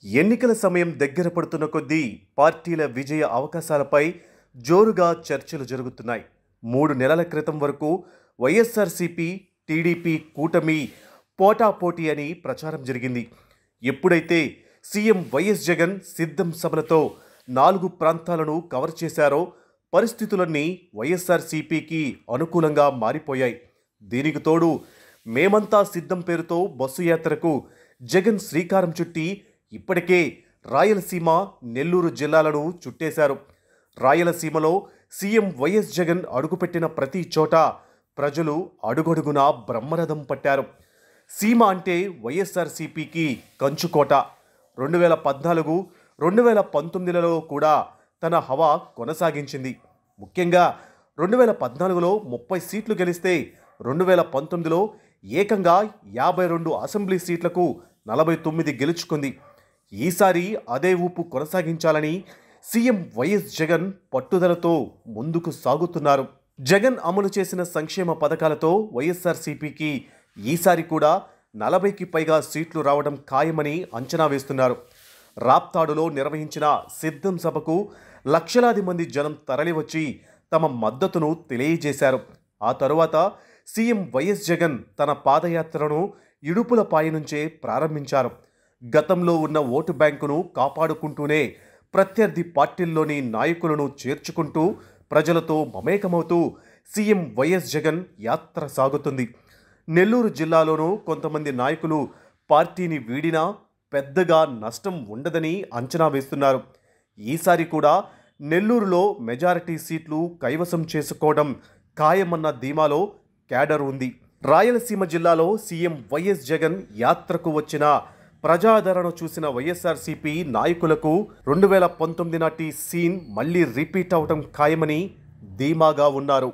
ఎన్నికల సమయం దగ్గర పడుతున్న కొద్దీ పార్టీల విజయ అవకాశాలపై జోరుగా చర్చలు జరుగుతున్నాయి. 3 నెలల క్రితం వరకు వైఎస్ఆర్సీపీ, టీడీపీ కూటమి పోటాపోటీ అని ప్రచారం జరిగింది. ఎప్పుడైతే సీఎం వైఎస్ జగన్ సిద్ధం సభలతో 4 ప్రాంతాలను కవర్ చేశారో పరిస్థితులన్నీ వైఎస్ఆర్సీపీకి అనుకూలంగా మారిపోయాయి. దీనికి తోడు మేమంతా సిద్ధం పేరుతో బస్సు యాత్రకు జగన్ శ్రీకారం చుట్టి ఇప్పటికే రాయలసీమ, నెల్లూరు జిల్లాలను చుట్టేశారు. రాయలసీమలో సీఎం వైఎస్ జగన్ అడుగుపెట్టిన ప్రతి చోట ప్రజలు అడుగడుగునా బ్రహ్మరథం పట్టారు. సీమ అంటే వైఎస్ఆర్సీపీకి కంచుకోట. 2014, 2019లలో కూడా తన హవా కొనసాగించింది. ముఖ్యంగా 2014లో 30 సీట్లు గెలిస్తే 2019లో ఏకంగా 52 అసెంబ్లీ సీట్లకు 49 గెలుచుకుంది. ఈసారి అదే ఊపు కొనసాగించాలని సీఎం వైఎస్ జగన్ పట్టుదలతో ముందుకు సాగుతున్నారు. జగన్ అమలు చేసిన సంక్షేమ పథకాలతో వైఎస్ఆర్సీపీకి ఈసారి కూడా 40కి పైగా సీట్లు రావడం ఖాయమని అంచనా వేస్తున్నారు. రాప్తాడులో నిర్వహించిన సిద్ధం సభకు లక్షలాది మంది జనం తరలివచ్చి తమ మద్దతును తెలియజేశారు. ఆ తరువాత సీఎం వైఎస్ జగన్ తన పాదయాత్రను ఇడుపులపాయ నుంచే ప్రారంభించారు. గతంలో ఉన్న ఓటు బ్యాంకును కాపాడుకుంటూనే ప్రత్యర్థి పార్టీల్లోని నాయకులను చేర్చుకుంటూ ప్రజలతో మమేకమవుతూ సీఎం వైఎస్ జగన్ యాత్ర సాగుతుంది. నెల్లూరు జిల్లాలోనూ కొంతమంది నాయకులు పార్టీని వీడినా పెద్దగా నష్టం ఉండదని అంచనా వేస్తున్నారు. ఈసారి కూడా నెల్లూరులో మెజారిటీ సీట్లు కైవసం చేసుకోవడం ఖాయమన్న ధీమాలో క్యాడర్ ఉంది. రాయలసీమ జిల్లాలో సీఎం వైఎస్ జగన్ యాత్రకు వచ్చిన ప్రజాదరణ చూసిన వైఎస్ఆర్సీపీ నాయకులకు 2019 నాటి సీన్ మళ్లీ రిపీట్ అవడం ఖాయమని ధీమాగా ఉన్నారు.